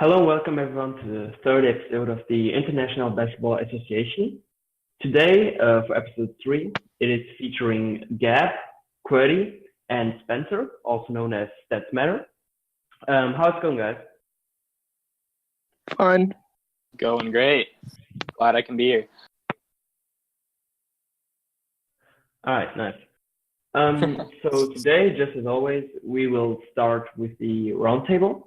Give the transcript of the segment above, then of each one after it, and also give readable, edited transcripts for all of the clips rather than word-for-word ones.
Hello and welcome everyone to the third episode of the International Basketball Association. Today, for episode 3, it is featuring Gab, Qwerty, and Spencer, also known as Stats Matter. How's it going, guys? Fine. Going great. Glad I can be here. All right, nice. So today, just as always, we will start with the roundtable.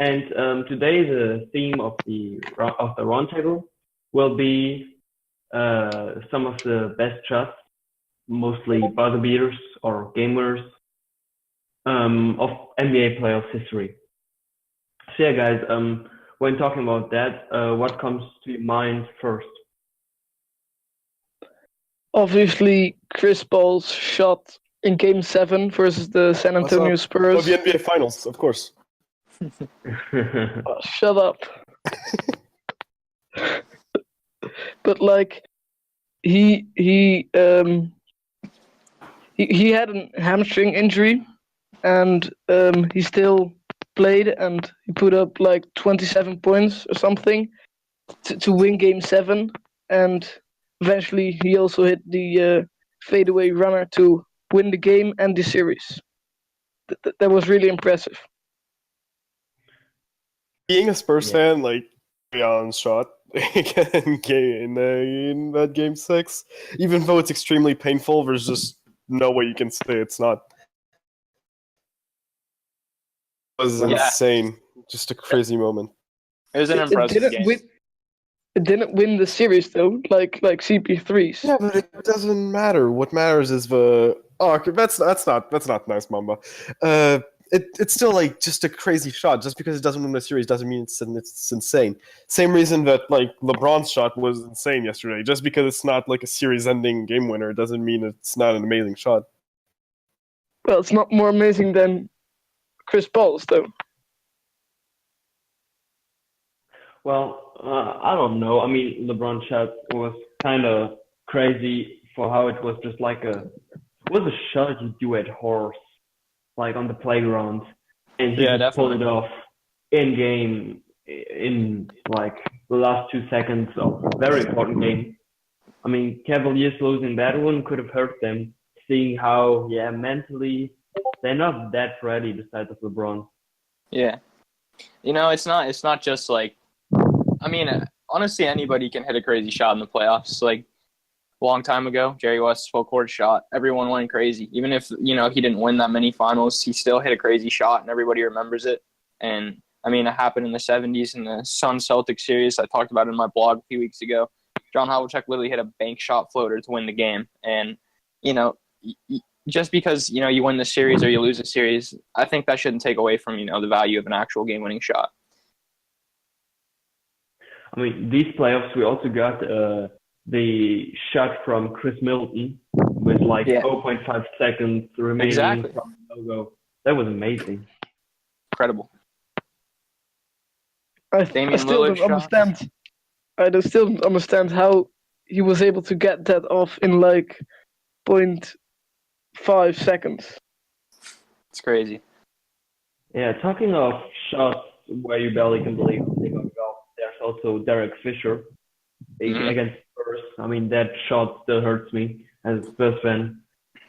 And today, the theme of the roundtable will be some of the best shots, mostly buzzer beaters or game winners of NBA playoffs history. So yeah, guys, when talking about that, what comes to your mind first? Obviously, Chris Paul's shot in Game 7 versus the San Antonio Spurs. For the NBA Finals, of course. Oh, shut up. But like, he had a hamstring injury, and he still played, and he put up like 27 points or something to win Game 7, and eventually he also hit the fadeaway runner to win the game and the series. That was really impressive. Being a Spurs fan, like Allen's shot in that Game 6, even though it's extremely painful, there's just no way you can say it's not. It was insane. Just a crazy moment. It was an impressive game. It didn't win the series though, like CP3's. Yeah, but it doesn't matter. What matters is the okay, that's not nice, Mamba. It's still like just a crazy shot. Just because it doesn't win the series doesn't mean it's insane. Same reason that like LeBron's shot was insane yesterday. Just because it's not like a series-ending game winner doesn't mean it's not an amazing shot. Well, it's not more amazing than Chris Paul's though. Well, I don't know. I mean, LeBron's shot was kind of crazy for how it was just like it was a shot you do at horse, like on the playground, and he just pulled it off in game in like the last 2 seconds of a very important game. I mean, Cavaliers losing that one could have hurt them, seeing how mentally they're not that ready besides of LeBron. Yeah, it's not just like. I mean, honestly, anybody can hit a crazy shot in the playoffs. Like a long time ago, Jerry West's full court shot, everyone went crazy. Even if he didn't win that many finals, he still hit a crazy shot, and everybody remembers it. And I mean, it happened in the '70s in the Suns Celtics series. I talked about it in my blog a few weeks ago. John Havlicek literally hit a bank shot floater to win the game. And just because you win the series or you lose a series, I think that shouldn't take away from the value of an actual game-winning shot. I mean, these playoffs, we also got the shot from Chris Middleton with 0.5 seconds remaining from the logo. That was amazing. Incredible. I still don't understand how he was able to get that off in 0.5 seconds. It's crazy. Yeah, talking of shots where you barely can believe they got off, there's also Derek Fisher against Spurs. I mean, that shot still hurts me as a Spurs fan.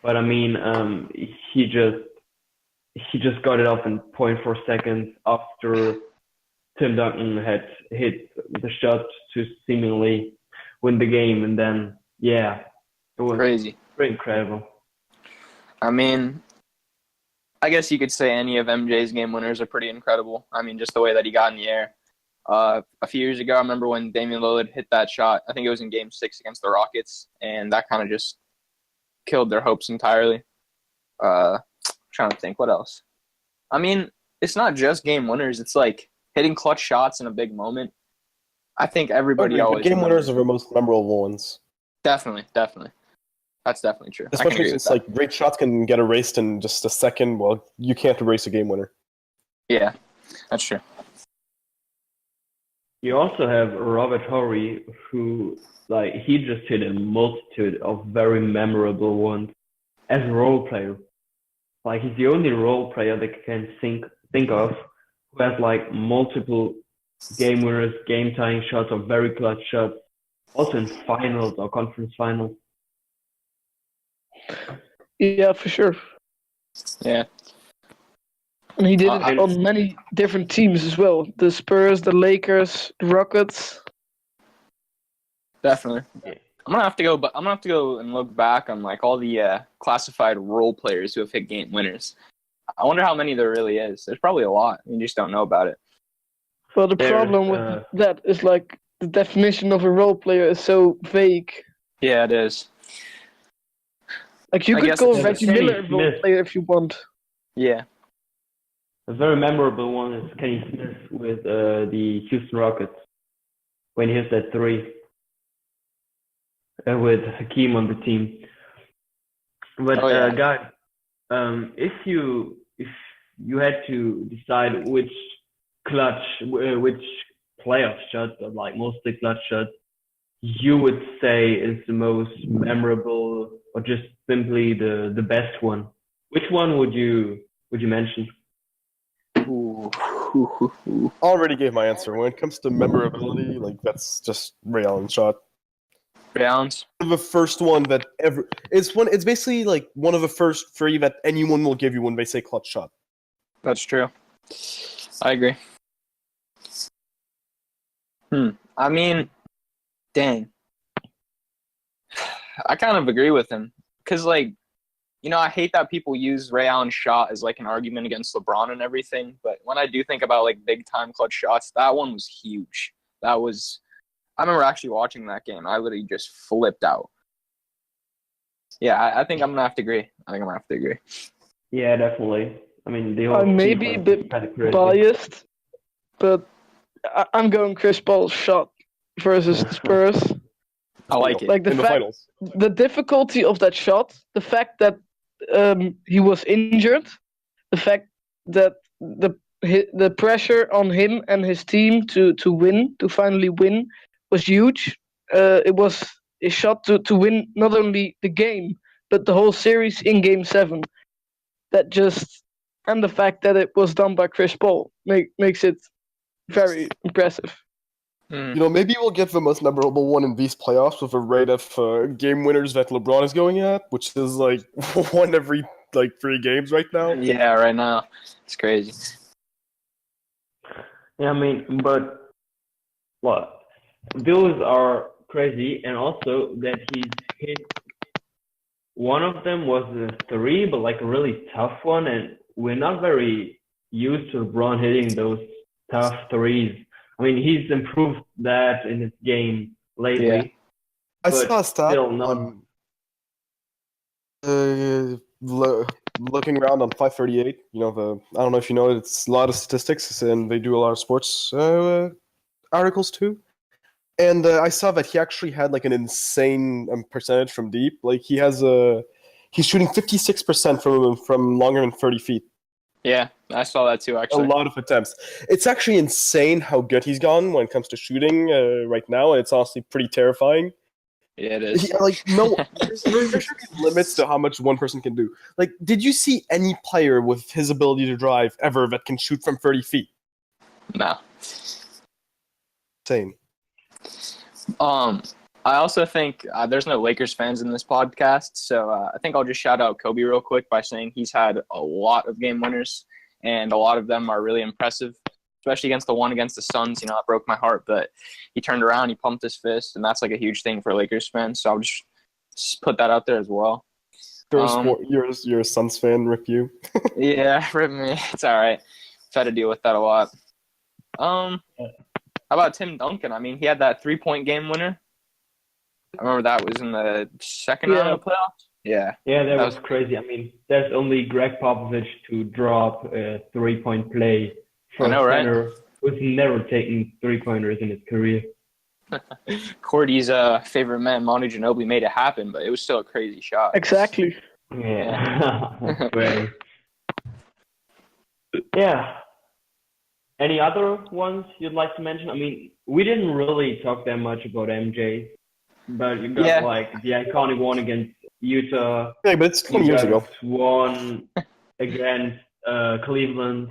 But I mean, he just got it off in 0.4 seconds after Tim Duncan had hit the shot to seemingly win the game. And then, it was crazy. Pretty incredible. I mean, I guess you could say any of MJ's game winners are pretty incredible. I mean, just the way that he got in the air. A few years ago, I remember when Damian Lillard hit that shot. I think it was in Game 6 against the Rockets, and that kind of just killed their hopes entirely. Trying to think, what else? I mean, it's not just game winners. It's like hitting clutch shots in a big moment. I think everybody always game winners are the most memorable ones. Definitely. That's definitely true. Especially since great shots can get erased in just a second. Well, you can't erase a game winner. Yeah, that's true. You also have Robert Horry, who he just hit a multitude of very memorable ones as a role player. He's the only role player that can think of who has like multiple game winners, game tying shots, or very clutch shots, also in finals or conference finals. Yeah, for sure. Yeah. And he did it and- on many different teams as well. The Spurs, the Lakers, the Rockets. Definitely. Yeah. I'm gonna have to go and look back on like all the classified role players who have hit game winners. I wonder how many there really is. There's probably a lot. You just don't know about it. Well, the There's, problem with that is like the definition of a role player is so vague. Yeah, it is. Like you I could guess call it's Reggie Kenny Miller a role Smith. player if you want. Yeah. A very memorable one is Kenny Smith with the Houston Rockets when he hit that three with Hakeem on the team. But Oh, yeah. guys, if you had to decide which playoff shot, or like mostly clutch shot, you would say is the most memorable, or just simply the best one, which one would you mention? Ooh. Already gave my answer. When it comes to memorability, like that's just Ray Allen's shot. Rounds. The first one that ever it's basically like one of the first three that anyone will give you when they say clutch shot. That's true. I agree. I mean, dang. I kind of agree with him. Because, like, you know, I hate that people use Ray Allen's shot as, like, an argument against LeBron and everything. But when I do think about, like, big-time clutch shots, that one was huge. I remember actually watching that game. I literally just flipped out. Yeah, I think I'm going to have to agree. Yeah, definitely. I mean, the whole I may be a bit biased, but I'm going Chris Paul's shot versus the Spurs. I like it. Like In the finals. the difficulty of that shot, the fact that he was injured, the fact that the pressure on him and his team to finally win, was huge. It was a shot to win not only the game but the whole series in Game 7. And the fact that it was done by Chris Paul makes it very impressive. You know, maybe we'll get the most memorable one in these playoffs with a rate of game winners that LeBron is going at, which is like one every like 3 games right now. Yeah, right now. It's crazy. Yeah, I mean, but what? Those are crazy, and also that he's hit. One of them was a 3, but like a really tough one, and we're not very used to LeBron hitting those tough 3s. I mean, he's improved that in his game lately. Yeah. I But saw a stat still not. on looking around on 538. You know, I don't know if you know it, it's a lot of statistics, and they do a lot of sports articles too. And I saw that he actually had like an insane percentage from deep. Like he's shooting 56% from longer than 30 feet. Yeah, I saw that too, actually. A lot of attempts. It's actually insane how good he's gone when it comes to shooting right now, and it's honestly pretty terrifying. Yeah, it is. There should be limits to how much one person can do. Like, did you see any player with his ability to drive ever that can shoot from 30 feet? No. Insane. I also think there's no Lakers fans in this podcast, so I think I'll just shout out Kobe real quick by saying he's had a lot of game winners, and a lot of them are really impressive, especially against the one against the Suns. You know, that broke my heart, but he turned around, he pumped his fist, and that's like a huge thing for Lakers fans, so I'll just put that out there as well. You're a Suns fan, rip you. Yeah, rip me. It's all right. I've had to deal with that a lot. How about Tim Duncan? I mean, he had that 3-point game winner. I remember that was in the second round of the playoffs. Yeah. Yeah, that was crazy. I mean, there's only Greg Popovich to drop a 3-point play for a center who's never taken 3-pointers in his career. Cordy's favorite man, Manu Ginobili, made it happen, but it was still a crazy shot. Exactly. Yeah. That's great. Yeah. Any other ones you'd like to mention? I mean, we didn't really talk that much about MJ, but you got like the iconic one against Utah. Yeah, but it's 20 years ago. One against Cleveland.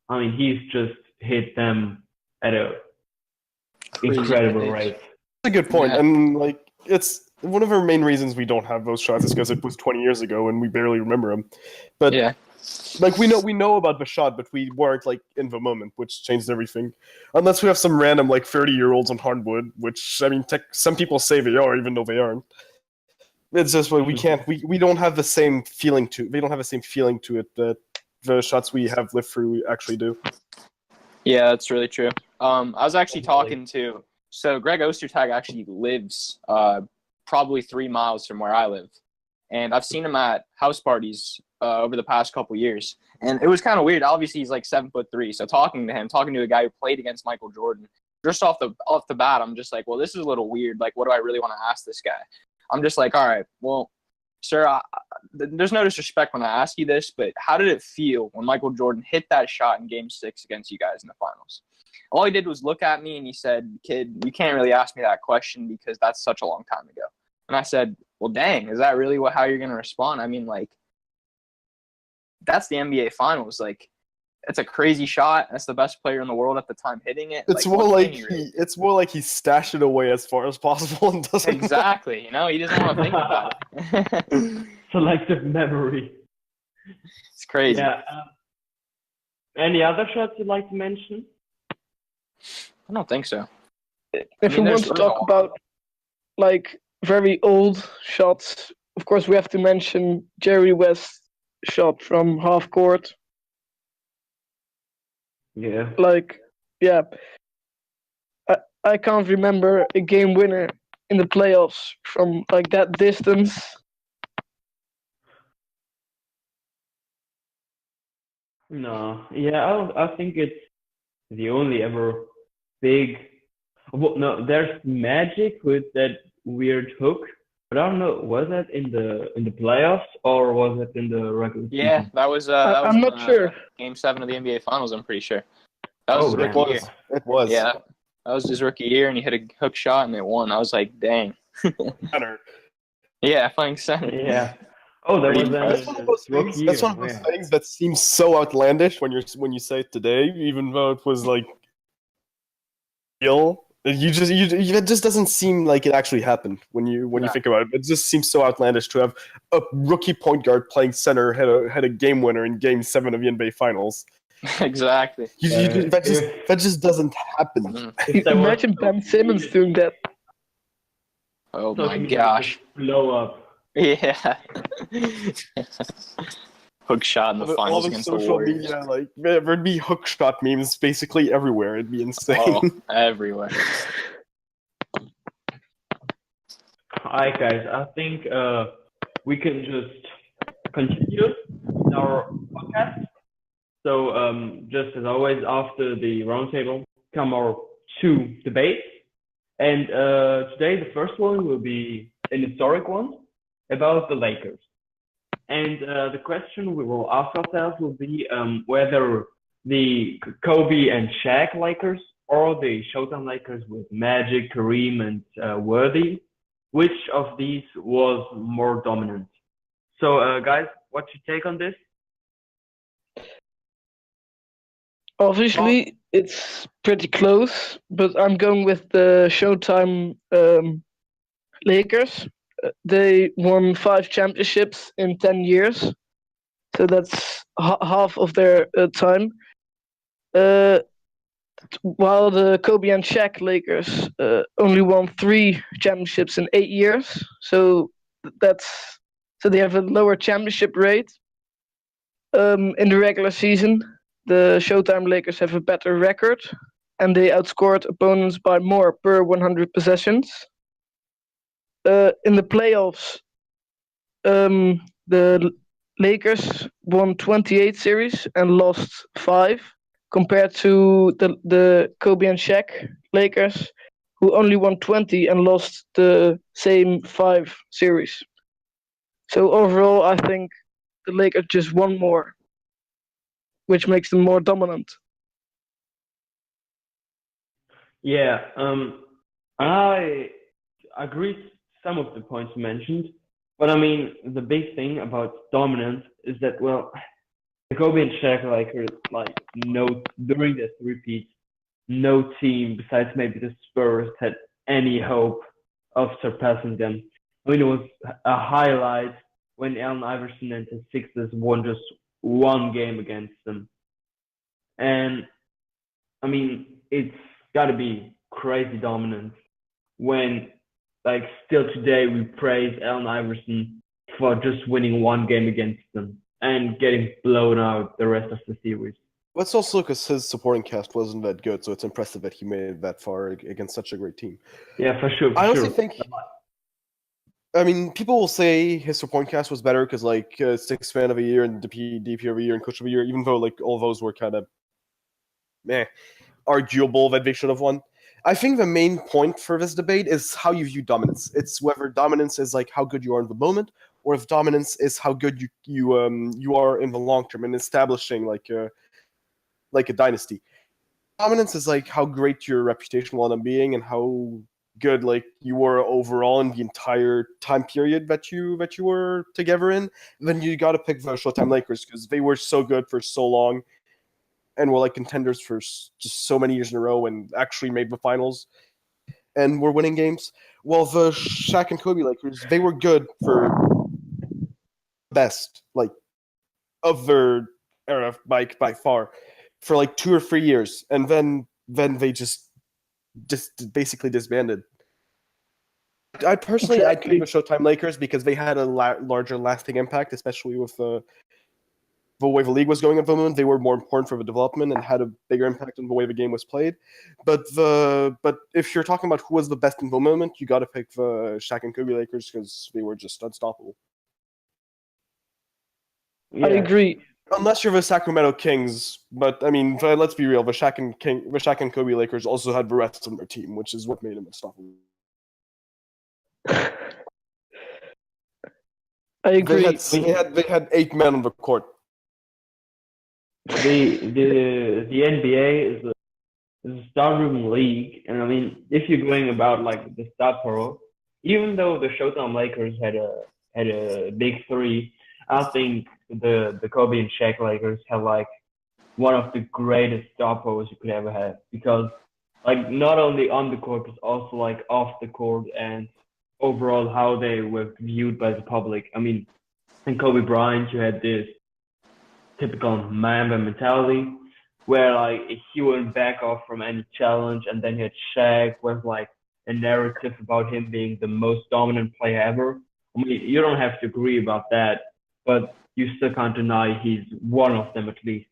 I mean, he's just hit them at a Crazy incredible pace. rate. That's a good point. Yeah. And like, it's one of our main reasons we don't have those shots is because it was 20 years ago and we barely remember them. But Yeah. like we know about the shot, but we weren't like in the moment, which changed everything. Unless we have some random like 30-year-olds on hardwood, which I mean, some people say they are, even though they aren't. It's just we can't. We don't have the same feeling to. They don't have the same feeling to it that the shots we have lived through actually do. Yeah, that's really true. I was actually talking to Greg Ostertag actually lives probably 3 miles from where I live, and I've seen him at house parties over the past couple years, and it was kind of weird. Obviously, he's like 7'3", so talking to a guy who played against Michael Jordan, just off the bat, I'm just like, well, this is a little weird. Like, what do I really want to ask this guy? I'm just like, all right, well, sir, there's no disrespect when I ask you this, but how did it feel when Michael Jordan hit that shot in Game 6 against you guys in the finals? All he did was look at me and he said, kid, you can't really ask me that question because that's such a long time ago. And I said, well, dang, is that really how you're going to respond? I mean, like, that's the NBA Finals. Like, it's a crazy shot. That's the best player in the world at the time hitting it. It's more like he stashed it away as far as possible and doesn't. Exactly. You know, he doesn't want to think about it. Selective memory. It's crazy. Yeah. Any other shots you'd like to mention? I don't think so. If we want to talk about like very old shots, of course we have to mention Jerry West's shot from half court. Yeah. Like, yeah. I can't remember a game winner in the playoffs from like that distance. No. Yeah, I think it's the only ever big. Well, no, there's Magic with that weird hook, but I don't know. Was that in the playoffs or was it in the regular season? Yeah, that was. I'm not sure. Game 7 of the NBA Finals. I'm pretty sure. That was his damn. rookie year. It was. Yeah, that was his rookie year, and he hit a hook shot and it won. I was like, dang. Center. Yeah, playing center. Yeah. Oh, that was That's one of those things. That's one of those things that seems so outlandish when you say it today, even though it was like real. It just doesn't seem like it actually happened when you think about it. It just seems so outlandish to have a rookie point guard playing center had a game winner in Game 7 of the NBA Finals. Exactly. That just doesn't happen. Imagine Ben Simmons doing that. Oh my gosh. Blow up. Yeah. Hook shot in the finals all the against the social Warriors. media, like there'd be hook shot memes basically everywhere. It'd be insane. Oh, everywhere. Alright, guys. I think we can just continue with our podcast. So, just as always, after the roundtable, come our 2 debates. And today, the first one will be an historic one about the Lakers. And the question we will ask ourselves will be whether the Kobe and Shaq Lakers or the Showtime Lakers with Magic, Kareem, and Worthy, which of these was more dominant? So, guys, what's your take on this? Obviously, it's pretty close, but I'm going with the Showtime Lakers. They won 5 championships in 10 years, so that's half of their time. While the Kobe and Shaq Lakers only won 3 championships in 8 years, so they have a lower championship rate. In the regular season, the Showtime Lakers have a better record, and they outscored opponents by more per 100 possessions. In the playoffs, the Lakers won 28 series and lost 5, compared to the Kobe and Shaq Lakers, who only won 20 and lost the same 5 series. So overall, I think the Lakers just won more, which makes them more dominant. Yeah, I agree with some of the points you mentioned, but I mean, the big thing about dominance is that, well, the Kobe and Shaq Lakers, during the three-peat, no team besides maybe the Spurs had any hope of surpassing them. I mean, it was a highlight when Allen Iverson and the Sixers won just one game against them. And I mean, it's got to be crazy dominant when, still today we praise Allen Iverson for just winning one game against them and getting blown out the rest of the series. That's also because his supporting cast wasn't that good, so it's impressive that he made it that far against such a great team. Yeah, for sure. I honestly think. I mean, people will say his supporting cast was better because, Sixth Man of the Year and DP of the Year and Coach of the Year, even though all those were kind of arguable that they should have won. I think the main point for this debate is how you view dominance. It's whether dominance is how good you are in the moment, or if dominance is how good you are in the long term and establishing a dynasty. Dominance is how great your reputation will end up being and how good you were overall in the entire time period that you were together in. Then you got to pick the Showtime Lakers because they were so good for so long and were contenders for just so many years in a row and actually made the finals and were winning games. Well, the Shaq and Kobe Lakers, they were good for best of their era by far for 2 or 3 years, and then they just basically disbanded. I'd pick the Showtime Lakers because they had a larger lasting impact, especially with the way the league was going at the moment. They were more important for the development and had a bigger impact on the way the game was played. But if you're talking about who was the best in the moment, you got to pick the Shaq and Kobe Lakers because they were just unstoppable. Yeah. I agree. Unless you're the Sacramento Kings, but I mean, let's be real. The Shaq and Kobe Lakers also had the rest of their team, which is what made them unstoppable. I agree. They had 8 men on the court. The NBA is a star room league, and I mean, if you're going about the star power, even though the Showtime Lakers had a big three, I think the Kobe and Shaq Lakers have one of the greatest star powers you could ever have, because not only on the court but also off the court and overall how they were viewed by the public. I mean, in Kobe Bryant, you had this typical Mamba mentality where he wouldn't back off from any challenge, and then you had Shaq with a narrative about him being the most dominant player ever. I mean, you don't have to agree about that, but you still can't deny he's one of them at least.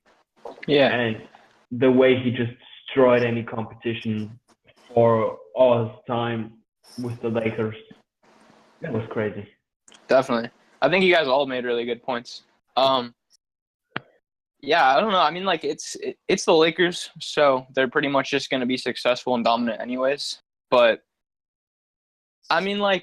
Yeah. And the way he just destroyed any competition for all his time with the Lakers, that was crazy. Definitely. I think you guys all made really good points. Yeah, I don't know. I mean, it's the Lakers, so they're pretty much just going to be successful and dominant anyways. But, I mean, I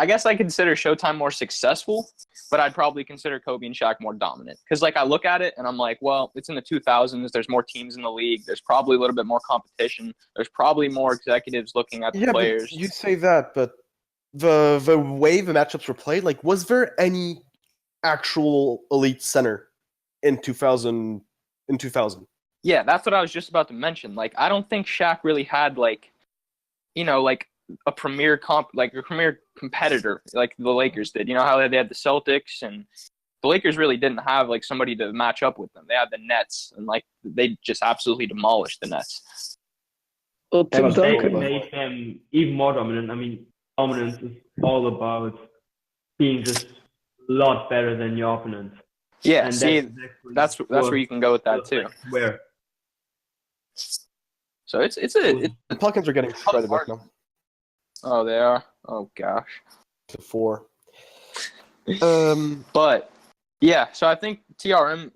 guess I consider Showtime more successful, but I'd probably consider Kobe and Shaq more dominant. Because, I look at it and I'm well, it's in the 2000s. There's more teams in the league. There's probably a little bit more competition. There's probably more executives looking at the players. But you say that, but the way the matchups were played, was there any actual elite center in 2000? Yeah, that's what I was just about to mention. I don't think Shaq really had a premier competitor like the Lakers did. You know how they had the Celtics, and the Lakers really didn't have somebody to match up with them. They had the Nets, and they just absolutely demolished the Nets. Well, Tim Duncan made them even more dominant. I mean, dominance is all about being just a lot better than your opponent. Yeah, and see, that's where you can go with that too. Where? So it's the Pelicans are getting shredded right now. Oh, they are. Oh gosh. To 4. But yeah, so I think TRM,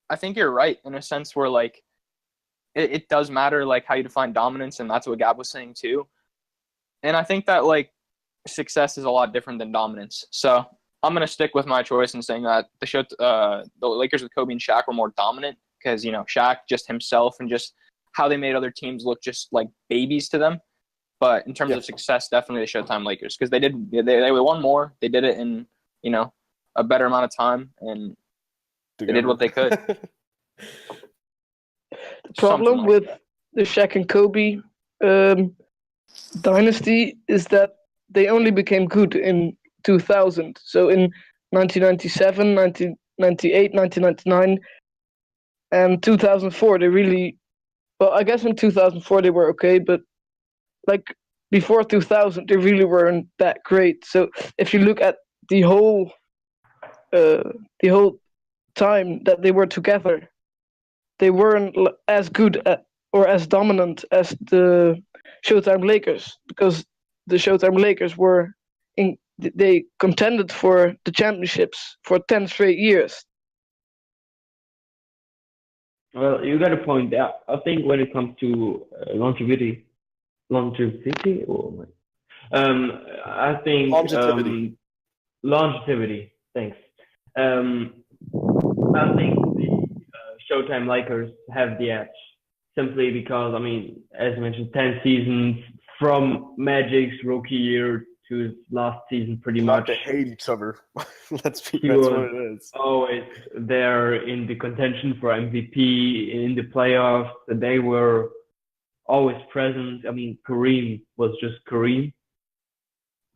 I think you're right in a sense where it does matter how you define dominance, and that's what Gab was saying too. And I think that success is a lot different than dominance. So I'm gonna stick with my choice in saying that the Lakers with Kobe and Shaq were more dominant because Shaq just himself and just how they made other teams look just like babies to them. But in terms of success, definitely the Showtime Lakers because they won more. They did it in a better amount of time, and They did what they could. The problem with the Shaq and Kobe dynasty is that they only became good in 2000. So in 1997, 1998, 1999, and 2004, they really, well, I guess in 2004 they were okay, but like before 2000, they really weren't that great. So if you look at the whole time that they were together, they weren't as good or as dominant as the Showtime Lakers, because the Showtime Lakers they contended for the championships for 10 straight years. Well, you got a point there. I think when it comes to longevity, I think longevity. Thanks. I think the Showtime Lakers have the edge simply because, I mean, as you mentioned, 10 seasons from Magic's rookie year to his last season, pretty much. They hate each other. That's what it is. Always there in the contention for MVP in the playoffs. They were always present. I mean, Kareem was just Kareem.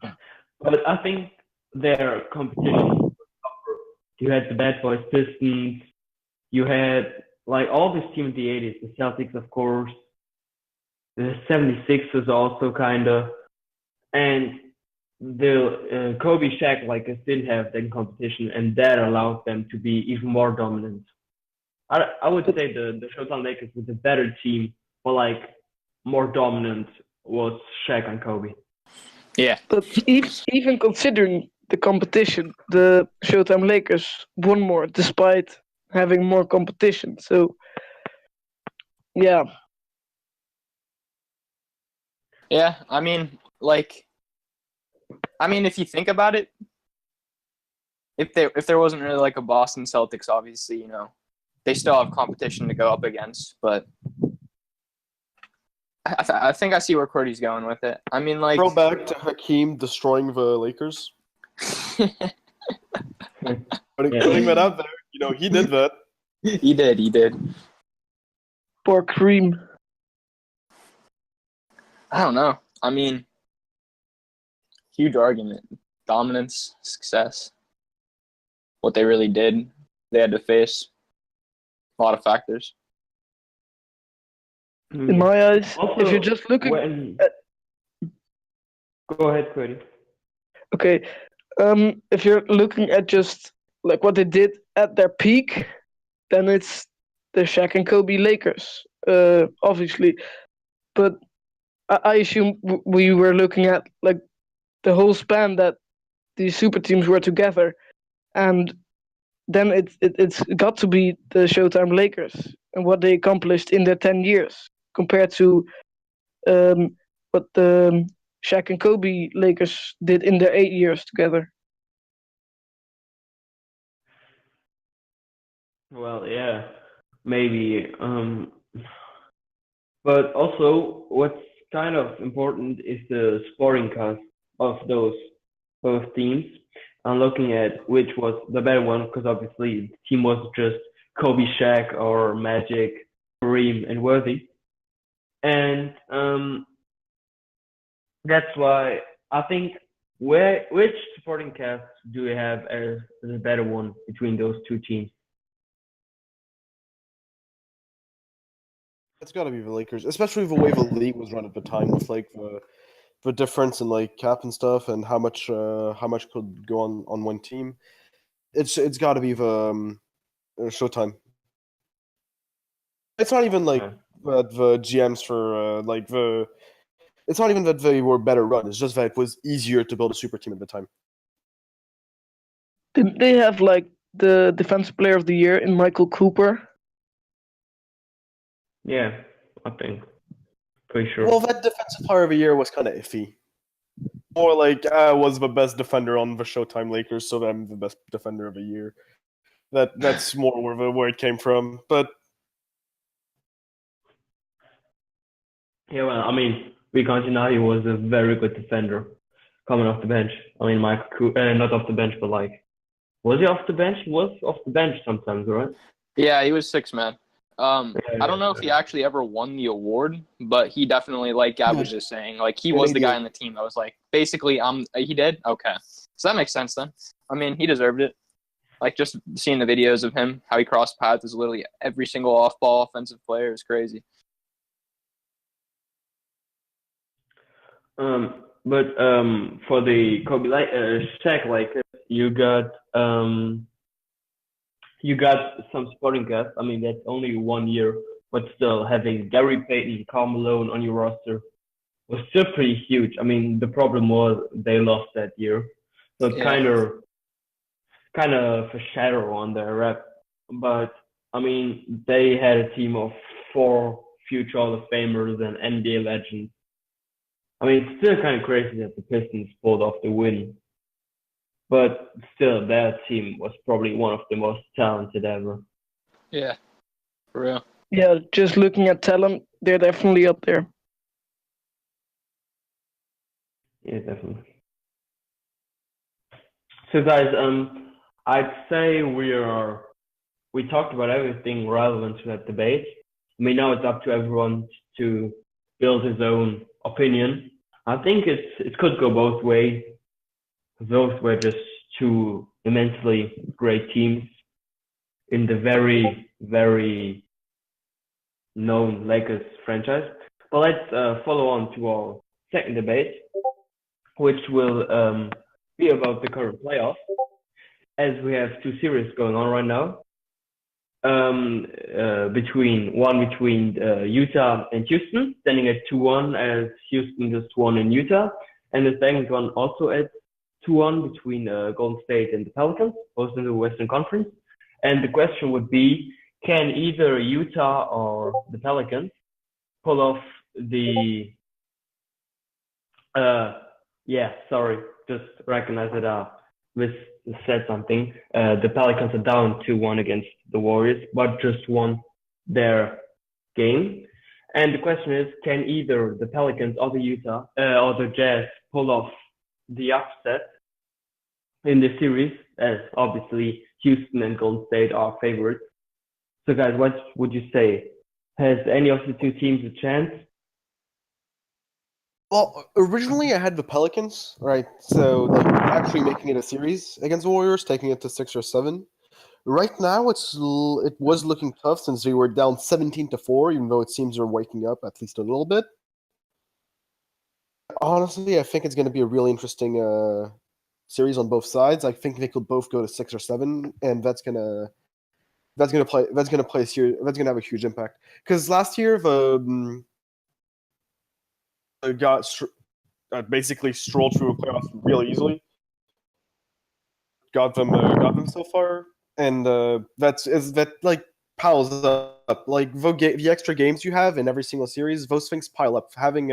But I think their competition was tougher. You had the Bad Boys Pistons. You had like all this team in the 80s, the Celtics, of course, the 76ers also kind of, and the Kobe Shaq Lakers didn't have that competition, and that allowed them to be even more dominant. I would say the Showtime Lakers was a better team, but like more dominant was Shaq and Kobe. Yeah. But even considering the competition, the Showtime Lakers won more despite having more competition. So, yeah. Yeah, I mean, if you think about it, if there wasn't really like a Boston Celtics, obviously, you know, they still have competition to go up against. But I think I see where Cody's going with it. I mean, like, throw back to Hakeem destroying the Lakers. Putting that out there, you know, he did that. He did. Poor Kareem. I don't know. I mean, huge argument. Dominance, success. What they really did. They had to face a lot of factors. In my eyes, Also, if you're just looking at... Go ahead, Cody. Okay. If you're looking at just like what they did at their peak, then it's the Shaq and Kobe Lakers, obviously. But I assume we were looking at like the whole span that these super teams were together, and then it's got to be the Showtime Lakers and what they accomplished in their 10 years compared to what the Shaq and Kobe Lakers did in their 8 years together. Well, yeah, maybe. But also, what's kind of important is the scoring cost of both teams. I'm looking at which was the better one, because obviously the team wasn't just Kobe, Shaq, or Magic, Kareem, and Worthy. And that's why I think which supporting cast do we have as the better one between those two teams? It's got to be the Lakers, especially the way the league was run at the time, with like the difference in like cap and stuff, and how much could go on one team. It's got to be the Showtime. It's not even like the GMs for It's not even that they were better run. It's just that it was easier to build a super team at the time. Did they have like the Defensive Player of the Year in Michael Cooper? Yeah, I think. Pretty sure. Well, that Defensive Player of the Year was kind of iffy. More like, I was the best defender on the Showtime Lakers, so I'm the best defender of the year. That's more where it came from. But yeah, well, I mean, we Cantinari was a very good defender coming off the bench. I mean, not off the bench, but like Was he off the bench? He was off the bench sometimes, right? Yeah, he was six man. I don't know if he Yeah. actually ever won the award, but he definitely, like Gab was just saying, like he Yeah, was he the guy did. on the team that was like, basically, he did? Okay. So that makes sense then. I mean, he deserved it. Like just seeing the videos of him, how he crossed paths with literally every single off-ball offensive player is crazy. But for the Kobe Shaq Lakers, you got some supporting cast. I mean, that's only 1 year, but still having Gary Payton, Karl Malone on your roster was still pretty huge. I mean, the problem was they lost that year, so it's Yeah. kind of a shadow on their rep. But I mean, they had a team of 4 future Hall of Famers and NBA legends. I mean, it's still kind of crazy that the Pistons pulled off the win, but still, their team was probably one of the most talented ever. Yeah, for real. Yeah, just looking at talent, they're definitely up there. Yeah, definitely. So, guys, I'd say we talked about everything relevant to that debate. I mean, now it's up to everyone to build his own opinion. I think it could go both ways. Those were just two immensely great teams in the very, very known Lakers franchise. But let's follow on to our second debate, which will be about the current playoffs, as we have 2 series going on right now. Between Utah and Houston, standing at 2-1 as Houston just won in Utah, and the second one also at 2-1 between Golden State and the Pelicans, both in the Western Conference. And the question would be, can either Utah or the Pelicans pull off the just recognize that this said something. The Pelicans are down 2-1 against the Warriors, but just won their game. And the question is, can either the Pelicans or the Jazz pull off the upset in the series? As obviously Houston and Golden State are favorites. So, guys, what would you say? Has any of the two teams a chance? Well, originally I had the Pelicans, right? So like actually making it a series against the Warriors, taking it to 6 or 7. Right now, it was looking tough since they were down 17-4, even though it seems they're waking up at least a little bit. Honestly, I think it's going to be a really interesting series on both sides. I think they could both go to 6 or 7, and that's gonna have a huge impact. Because last year the basically strolled through the playoffs really easily. Got them so far, and that like piles up. Like the extra games you have in every single series, those things pile up. Having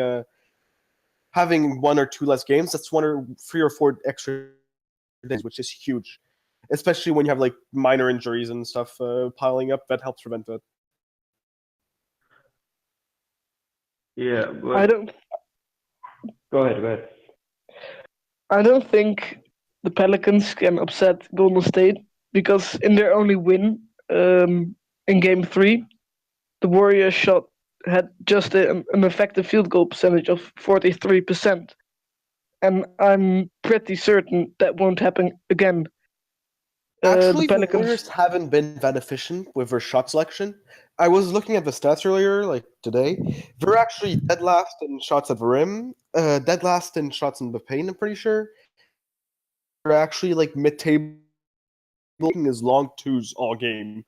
1 or 2 less games, that's 1 or 3 or 4 extra days, which is huge. Especially when you have like minor injuries and stuff piling up, that helps prevent that. Yeah, but I don't. Go ahead. I don't think the Pelicans can upset Golden State because in their only win in Game 3, the Warriors had just an effective field goal percentage of 43%, and I'm pretty certain that won't happen again. Actually, the the Pelicans. Warriors haven't been that efficient with their shot selection. I was looking at the stats earlier, like today. They're actually dead last in shots at the rim, dead last in shots in the paint, I'm pretty sure. They're actually like mid-table as long twos all game,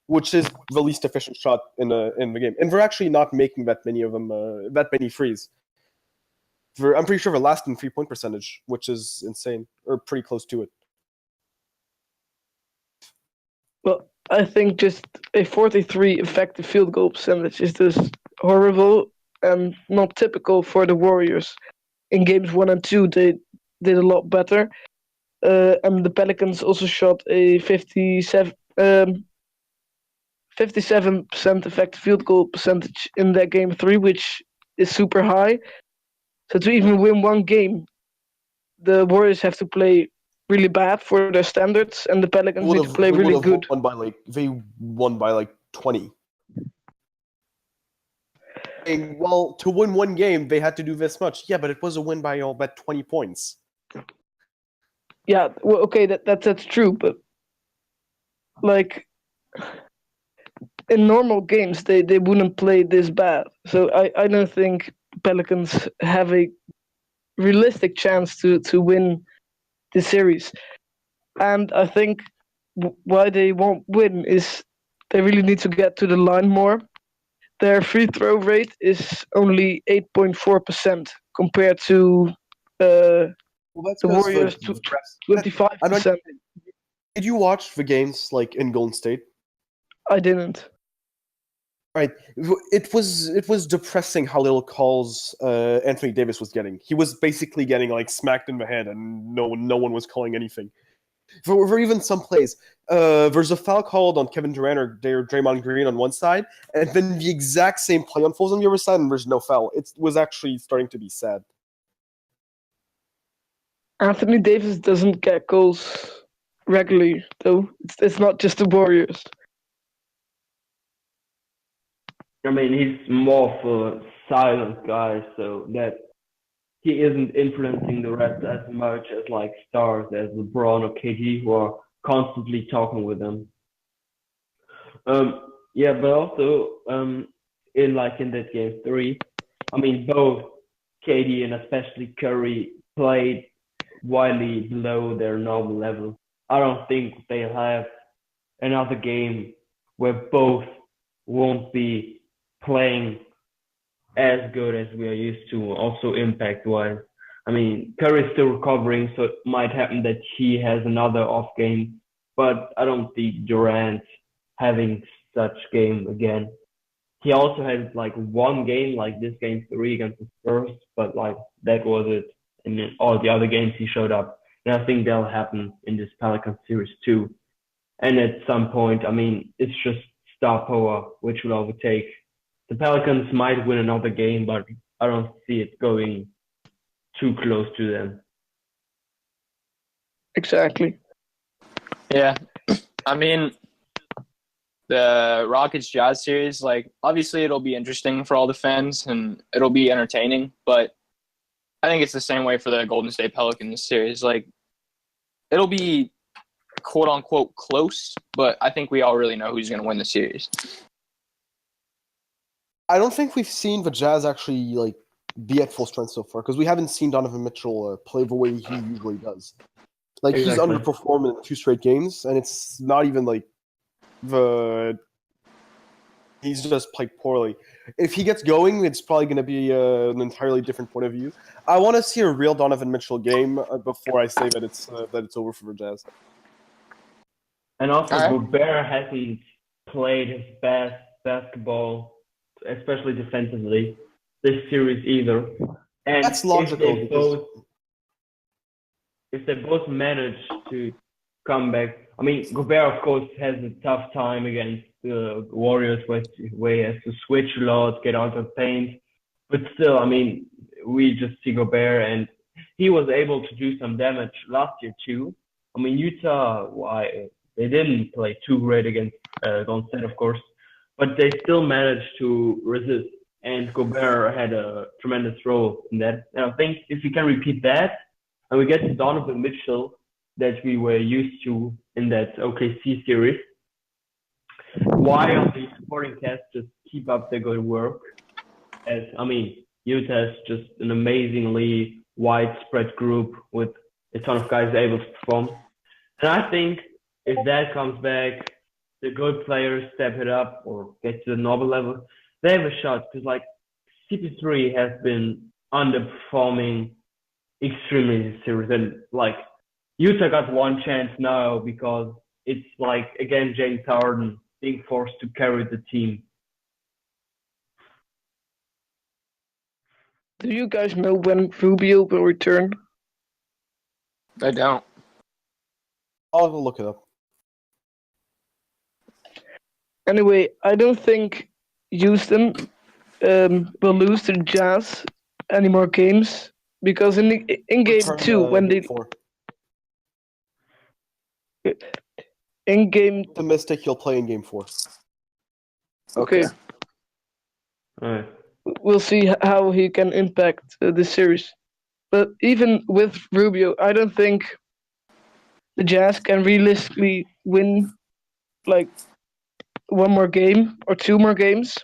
which is the least efficient shot in the game. And they're actually not making that many of them, that many threes. I'm pretty sure they're last in 3-point percentage, which is insane, or pretty close to it. Well, I think just a 43 effective field goal percentage is just horrible and not typical for the Warriors. In games 1 and 2, they did a lot better. And the Pelicans also shot a 57% effective field goal percentage in that game 3, which is super high. So to even win one game, the Warriors have to play really bad for their standards, and the Pelicans need to play They really would have good. won by like 20. And, well, to win one game, they had to do this much. Yeah, but it was a win by all but 20 points. Yeah, well, okay, that's true, but like in normal games, they wouldn't play this bad. So I don't think Pelicans have a realistic chance to win the series. And I think why they won't win is they really need to get to the line more. Their free throw rate is only 8.4% compared to Well, that's the 'cause Warriors to 25%. Did you watch the games like in Golden State? I didn't. Right. It was depressing how little calls Anthony Davis was getting. He was basically getting like smacked in the head, and no one was calling anything. For even some plays, there's a foul called on Kevin Durant or Draymond Green on one side, and then the exact same play unfolds on the other side, and there's no foul. It was actually starting to be sad. Anthony Davis doesn't get goals regularly, though. It's not just the Warriors. I mean, he's more of a silent guy, so that he isn't influencing the rest as much as like stars as LeBron or KD who are constantly talking with him. Yeah, but also in that game three, I mean both KD and especially Curry played widely below their normal level. I don't think they'll have another game where both won't be playing as good as we are used to, also impact-wise. I mean, Curry's still recovering, so it might happen that he has another off game, but I don't see Durant having such game again. He also had like one game, like this game three against the Spurs, but like that was it. And in all the other games he showed up. And I think that'll happen in this Pelicans series too. And at some point, I mean, it's just star power which will overtake. The Pelicans might win another game, but I don't see it going too close to them. Exactly. Yeah. I mean, the Rockets Jazz series, like, obviously it'll be interesting for all the fans and it'll be entertaining, but I think it's the same way for the Golden State Pelicans series. Like, it'll be quote unquote close, but I think we all really know who's going to win the series. I don't think we've seen the Jazz actually like be at full strength so far because we haven't seen Donovan Mitchell play the way he usually does. Like He's underperformed in 2 straight games, and it's not even like he's just played poorly. If he gets going, it's probably going to be an entirely different point of view. I want to see a real Donovan Mitchell game before I say that it's over for the Jazz. And also, Gobert hasn't played his best basketball, especially defensively, this series either. And that's logical. If they both manage to come back, I mean, Gobert, of course, has a tough time against the Warriors where he has to switch a lot, get out of paint. But still, I mean, we just see Gobert, and he was able to do some damage last year too. I mean, Utah, they didn't play too great against Golden State, of course, but they still managed to resist. And Gobert had a tremendous role in that. And I think if we can repeat that, and we get to Donovan Mitchell that we were used to in that OKC series, while the supporting cast just keep up their good work. Utah is just an amazingly widespread group with a ton of guys able to perform. And I think if that comes back, the good players step it up or get to the normal level, they have a shot. Because like CP3 has been underperforming extremely this series, and like Utah got one chance now because it's like again James Harden being forced to carry the team. Do you guys know when Rubio will return? I don't. I'll look it up. Anyway, I don't think Houston will lose to the Jazz any more games because in game 2 when they In game. Optimistic he'll play in game 4. Okay. All right. We'll see how he can impact this series. But even with Rubio, I don't think the Jazz can realistically win like one more game or two more games.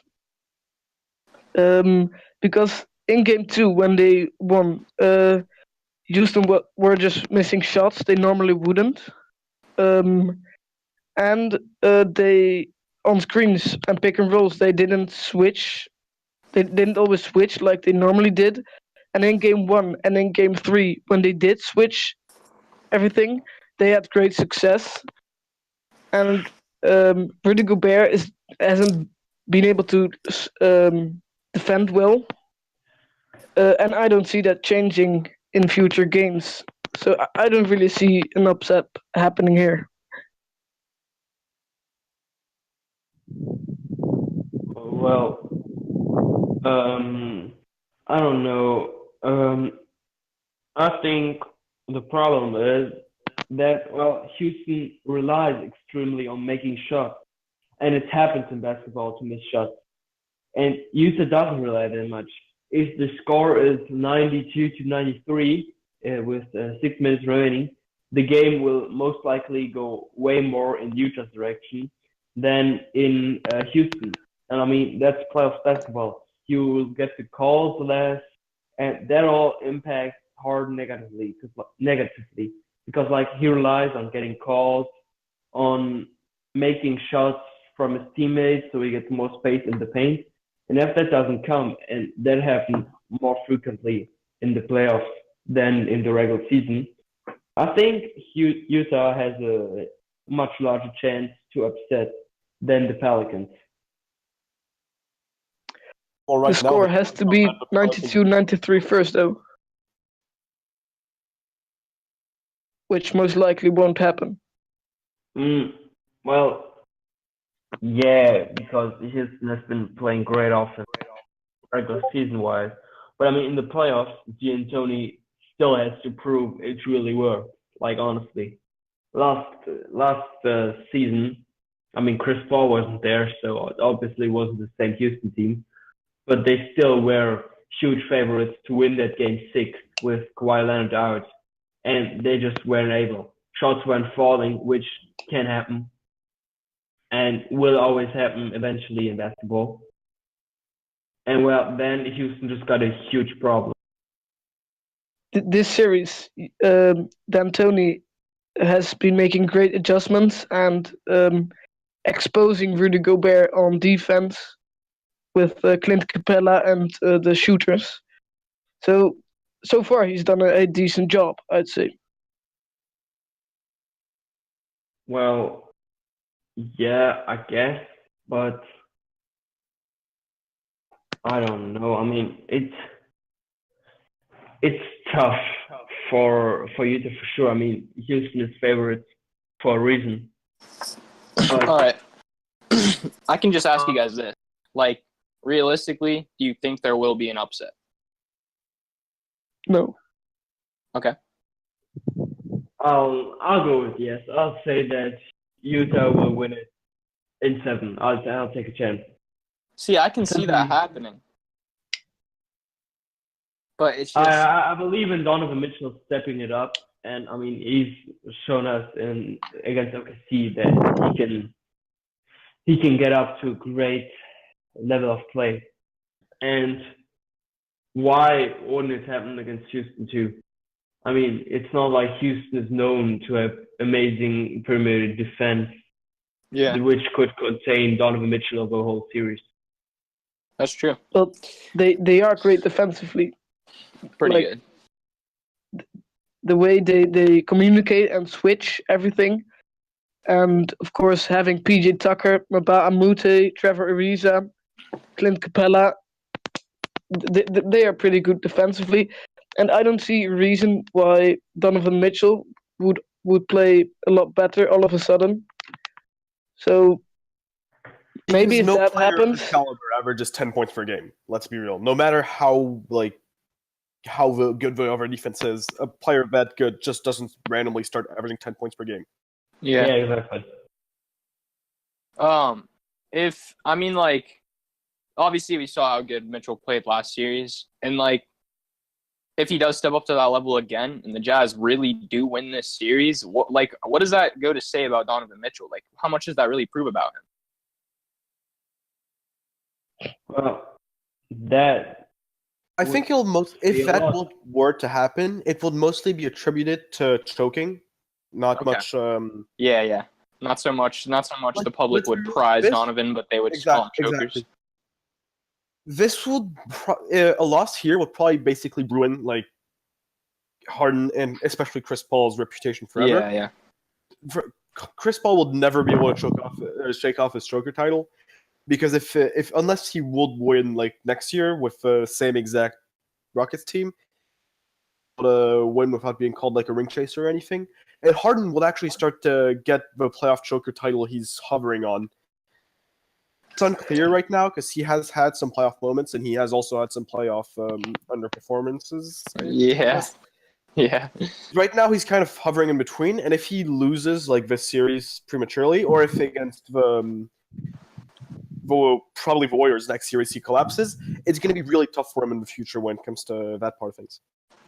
Because in game 2, when they won, Houston were just missing shots they normally wouldn't. And they, on screens and pick and rolls, they didn't switch. They didn't always switch like they normally did. And in game 1 and in game 3, when they did switch everything, they had great success. And Rudy Gobert hasn't been able to defend well. And I don't see that changing in future games. So I don't really see an upset happening here. Well, I don't know. I think the problem is that, well, Houston relies extremely on making shots, and it happens in basketball to miss shots. And Utah doesn't rely that much. If the score is 92-93 with 6 minutes remaining, the game will most likely go way more in Utah's direction than in Houston. And I mean, that's playoff basketball. You will get the calls less, and that all impacts Harden negatively. Because like he relies on getting calls, on making shots from his teammates, so he gets more space in the paint. And if that doesn't come, and that happens more frequently in the playoffs than in the regular season, I think Utah has a much larger chance to upset than the Pelicans. Well, right The score has to be 92-93 first, though. Which most likely won't happen. Well, yeah, because Houston has been playing great offense regular season-wise. But I mean, in the playoffs, D'Antoni still has to prove it really worked. Like, honestly. Last season, I mean, Chris Paul wasn't there, so it obviously wasn't the same Houston team. But they still were huge favorites to win that game 6 with Kawhi Leonard out. And they just weren't able. Shots weren't falling, which can happen and will always happen eventually in basketball. And well, then Houston just got a huge problem. This series, D'Antoni has been making great adjustments and exposing Rudy Gobert on defense with Clint Capella and the shooters. So far, he's done a decent job, I'd say. Well, yeah, I guess, but I don't know. I mean, it's tough for Utah for sure. I mean, Houston is favorites for a reason. All right. I can just ask you guys this. Like, realistically, do you think there will be an upset? No. Okay. I'll go with yes. I'll say that Utah will win it in 7. I'll take a chance. See, I can see that happening. But it's just... I believe in Donovan Mitchell stepping it up, and I mean he's shown us against OKC that he can get up to a great level of play. And why wouldn't it happen against Houston too? I mean, it's not like Houston is known to have amazing perimeter defense, which could contain Donovan Mitchell over the whole series. That's true. Well, they are great defensively. Pretty good. The way they communicate and switch everything. And, of course, having PJ Tucker, Mbah Amute, Trevor Ariza, Clint Capella, they are pretty good defensively. And I don't see a reason why Donovan Mitchell would play a lot better all of a sudden. So maybe if that happens, caliber averages 10 points per game. Let's be real. No matter how good our defense is, a player that good just doesn't randomly start averaging 10 points per game. Yeah. exactly. If I mean, like, obviously we saw how good Mitchell played last series, and like, if he does step up to that level again, and the Jazz really do win this series, what does that go to say about Donovan Mitchell? Like, how much does that really prove about him? Well, that I think would if be a that lot. were to happen, it would mostly be attributed to choking, not Okay. much. Yeah. Not so much Like, the public let's would be real, prize this- Donovan, but they would just call him chokers. Exactly. This would a loss here would probably basically ruin like Harden and especially Chris Paul's reputation forever. Yeah. Chris Paul would never be able to shake off his choker title because if unless he would win like next year with the same exact Rockets team, win without being called like a ring chaser or anything, and Harden would actually start to get the playoff choker title he's hovering on. It's unclear right now because he has had some playoff moments and he has also had some playoff underperformances. Yeah. Right now he's kind of hovering in between, and if he loses like this series prematurely, or if against probably the Warriors next series he collapses, it's going to be really tough for him in the future when it comes to that part of things.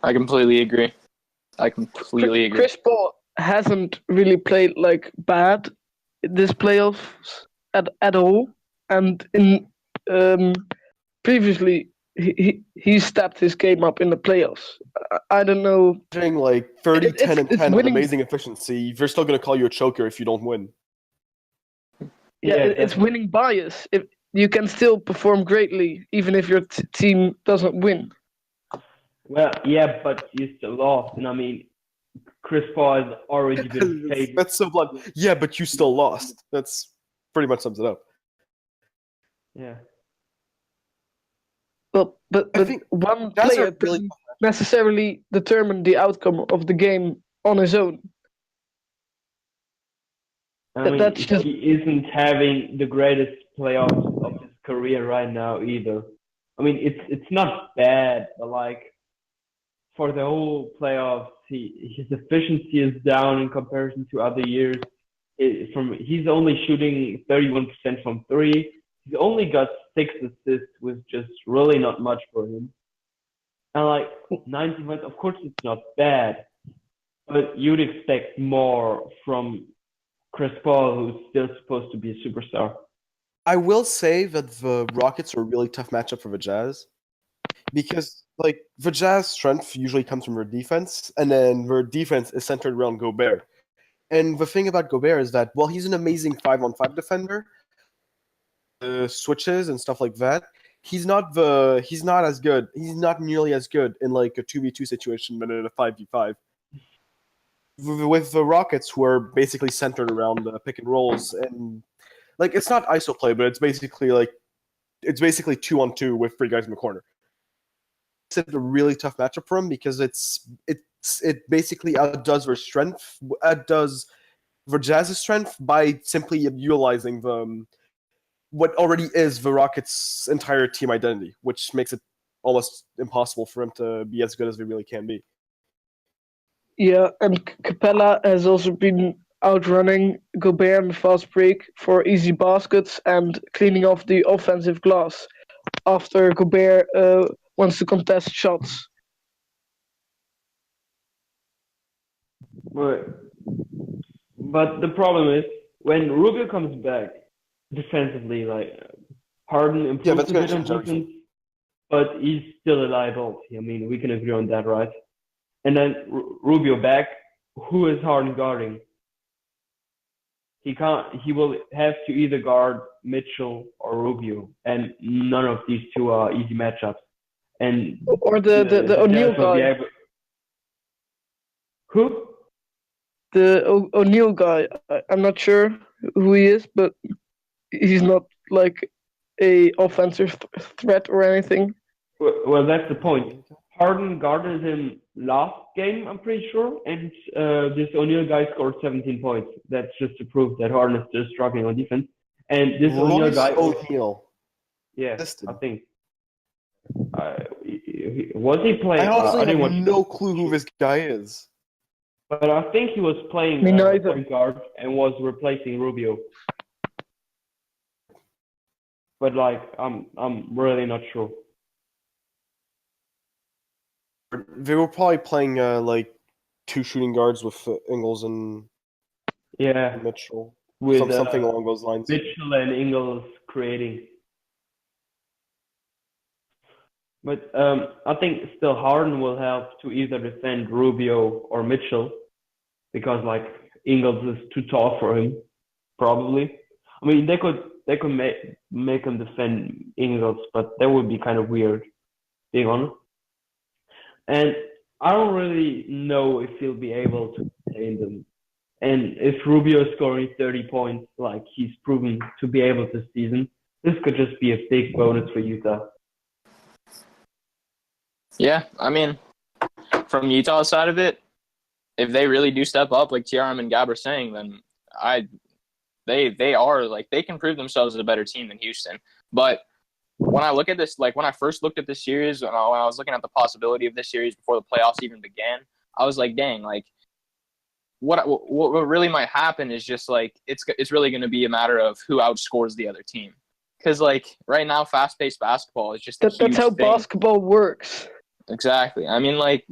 I completely agree. Chris Paul hasn't really played like bad this playoffs at all, and in previously he stepped his game up in the playoffs. I don't know. Doing like 30, 10, and 10 with winning. amazing efficiency, they're still going to call you a choker if you don't win. Yeah, it's winning bias. If you can still perform greatly even if your team doesn't win. Well, yeah, but you still lost, and I mean, Chris Paul has already been paid. That's so blunt. Yeah, but you still lost. That's pretty much sums it up. Yeah. Well, but I think one Jazz player are really doesn't necessarily determine the outcome of the game on his own. I mean, That's just- he isn't having the greatest playoffs of his career right now either. I mean, it's not bad, but like for the whole playoffs, his efficiency is down in comparison to other years. He's only shooting 31% from three. He's only got 6 assists, which is just really not much for him. And like 19 points, of course, it's not bad, but you'd expect more from Chris Paul, who's still supposed to be a superstar. I will say that the Rockets are a really tough matchup for the Jazz because, like, the Jazz strength usually comes from their defense, and then their defense is centered around Gobert. And the thing about Gobert is that while he's an amazing 5-on-5 defender, switches and stuff like that, he's not as good. He's not nearly as good in like a 2v2 situation than in a 5v5. With the Rockets, who are basically centered around pick and rolls, and like it's not ISO play, but it's basically 2-on-2 with 3 guys in the corner. It's a really tough matchup for him because it basically outdoes their strength, outdoes the Jazz's strength by simply utilizing what already is the Rockets' entire team identity, which makes it almost impossible for him to be as good as they really can be. Yeah, and Capella has also been outrunning Gobert in the fast break for easy baskets and cleaning off the offensive glass after Gobert wants to contest shots. But the problem is when Rubio comes back defensively, like Harden improves that's a gonna bit on change everything. defense, but he's still a liability. I mean, we can agree on that, right? And then Rubio back, who is Harden guarding? He can't. He will have to either guard Mitchell or Rubio, and none of these two are easy matchups. And Or the O'Neal Jazz will be guy. able- Who? The O'Neal guy. I'm not sure who he is, but he's not like a offensive threat or anything. Well, that's the point. Harden guarded him last game, I'm pretty sure, and this O'Neal guy scored 17 points. That's just to prove that Harden is still struggling on defense. And this O'Neal Royce guy, O'Neal. yeah, Listed. I think. Was he playing? I honestly I didn't have watch. no clue who this guy is. But I think he was playing Me neither. point guard and was replacing Rubio. But like, I'm really not sure. They were probably playing like two shooting guards with Ingles and Yeah, Mitchell. with Something along those lines. Mitchell and Ingles creating. But I think still Harden will have to either defend Rubio or Mitchell because like Ingles is too tall for him, probably. I mean, they could make him defend Ingles, but that would be kind of weird, being honest. And I don't really know if he'll be able to contain them. And if Rubio is scoring 30 points, like he's proven to be able this season, this could just be a big bonus for Utah. Yeah, I mean, from Utah's side of it, if they really do step up, like TRM and Gab are saying, then they are like they can prove themselves as a better team than Houston. But when I look at this, like when I first looked at this series, when I was looking at the possibility of this series before the playoffs even began, I was like, dang, like what really might happen is just like it's really going to be a matter of who outscores the other team. Because like right now, fast-paced basketball is just That's how thing. basketball works. Exactly. I mean, like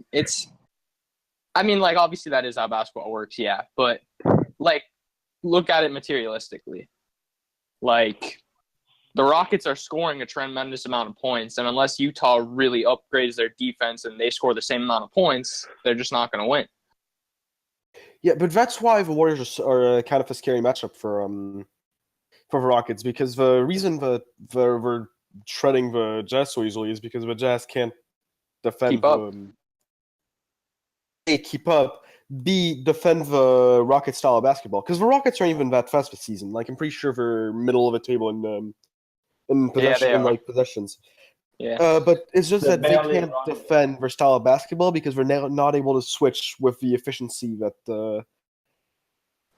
obviously that is how basketball works, yeah. But like, look at it materialistically. Like, the Rockets are scoring a tremendous amount of points, and unless Utah really upgrades their defense and they score the same amount of points, they're just not going to win. Yeah, but that's why the Warriors are kind of a scary matchup for the Rockets, because the reason that we're treading the Jazz so easily is because the Jazz can't defend keep up. B, defend the Rocket style of basketball, because the Rockets aren't even that fast this season. Like I'm pretty sure they're middle of the table in possessions. Yeah. But it's just that they barely can't defend their style of basketball because they're not able to switch with the efficiency that The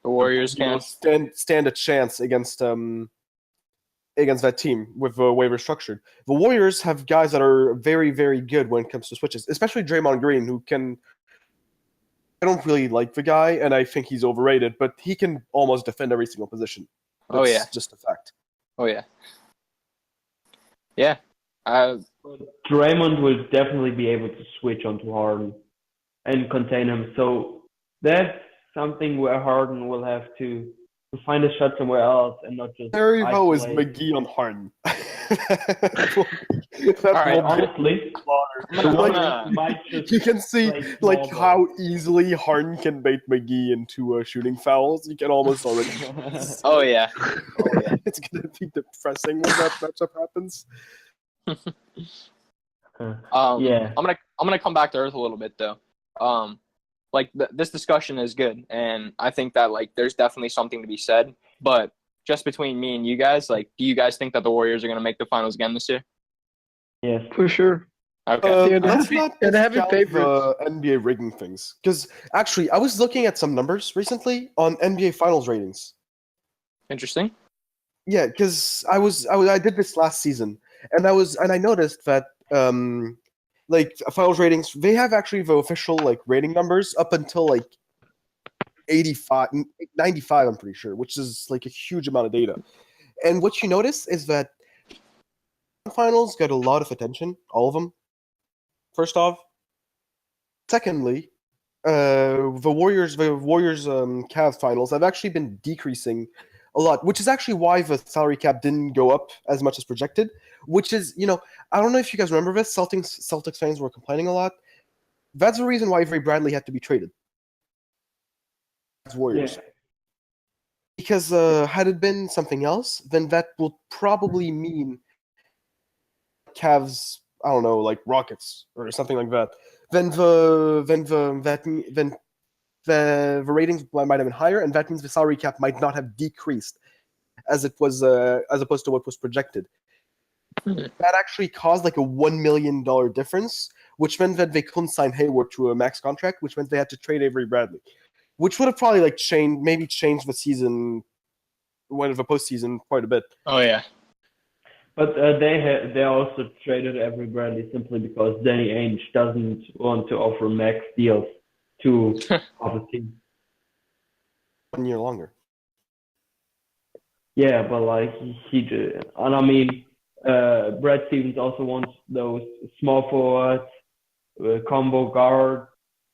Warriors can. stand a chance against that team with the way they're structured. The Warriors have guys that are very, very good when it comes to switches, especially Draymond Green, who can. I don't really like the guy, and I think he's overrated, but he can almost defend every single position. That's just a fact. Oh yeah. Yeah. Draymond will definitely be able to switch onto Harden and contain him. So that's something where Harden will have to find a shot somewhere else and not just. Very low is McGee on Harden. All right, honestly, you can see like how easily Harden can bait McGee into shooting fouls. You can almost already. Oh yeah. It's gonna be depressing when that matchup happens. Yeah. I'm gonna come back to earth a little bit though. This discussion is good, and I think that like there's definitely something to be said. But just between me and you guys, like, do you guys think that the Warriors are gonna make the finals again this year? Yes, for sure. Okay. Let's not discount the NBA rigging things, because actually I was looking at some numbers recently on NBA finals ratings. Interesting. Yeah, because I did this last season, and I noticed that like finals ratings, they have actually the official like rating numbers up until like 85, 95, I'm pretty sure, which is like a huge amount of data. And what you notice is that finals got a lot of attention, all of them. First off, secondly, the Warriors Cavs finals have actually been decreasing a lot, which is actually why the salary cap didn't go up as much as projected. Which is, I don't know if you guys remember this. Celtics fans were complaining a lot. That's the reason why Avery Bradley had to be traded. Warriors. Yeah. Because had it been something else, then that will probably mean Cavs, I don't know, like Rockets or something like that. Then the ratings might have been higher, and that means the salary cap might not have decreased as it was as opposed to what was projected. That actually caused like a $1 million difference, which meant that they couldn't sign Hayward to a max contract, which meant they had to trade Avery Bradley, which would have probably like changed the season, the postseason quite a bit. Oh yeah. But they also traded Avery Bradley simply because Danny Ainge doesn't want to offer max deals to other teams. 1 year longer. Yeah, but like and I mean, Brad Stevens also wants those small forwards, combo guard,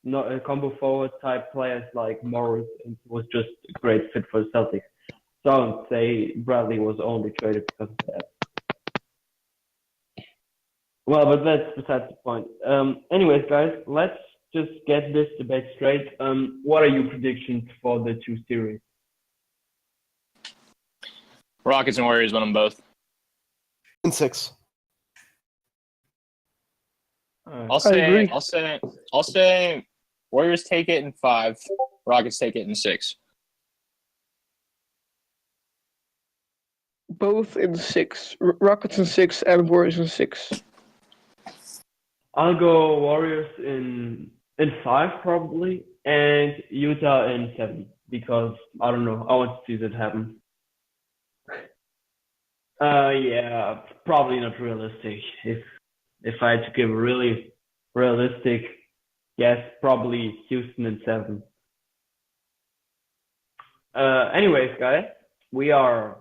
not combo forward type players like Morris, and was just a great fit for the Celtics. So I would say Bradley was only traded because of that. Well, but that's besides the point. Anyways, guys, let's just get this debate straight. What are your predictions for the two series? Rockets and Warriors win them both. In 6. I'll say Warriors take it in 5. Rockets take it in 6. Both in 6. Rockets in 6 and Warriors in 6. I'll go Warriors in 5 probably, and Utah in 7 because I don't know. I want to see that happen. Yeah, probably not realistic. If I had to give a really realistic guess, probably Houston in 7. Anyways, guys, we are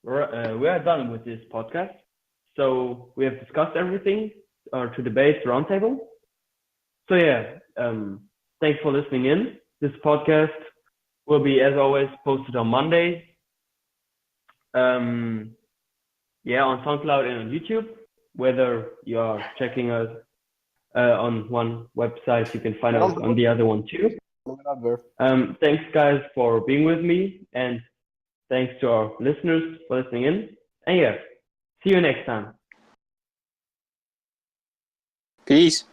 done with this podcast. So we have discussed everything to debate roundtable. So yeah, thanks for listening in. This podcast will be, as always, posted on Mondays. Yeah, on SoundCloud and on YouTube. Whether you are checking us on one website, you can find us on the other one too. Thanks, guys, for being with me, and thanks to our listeners for listening in. And yeah, see you next time. Peace.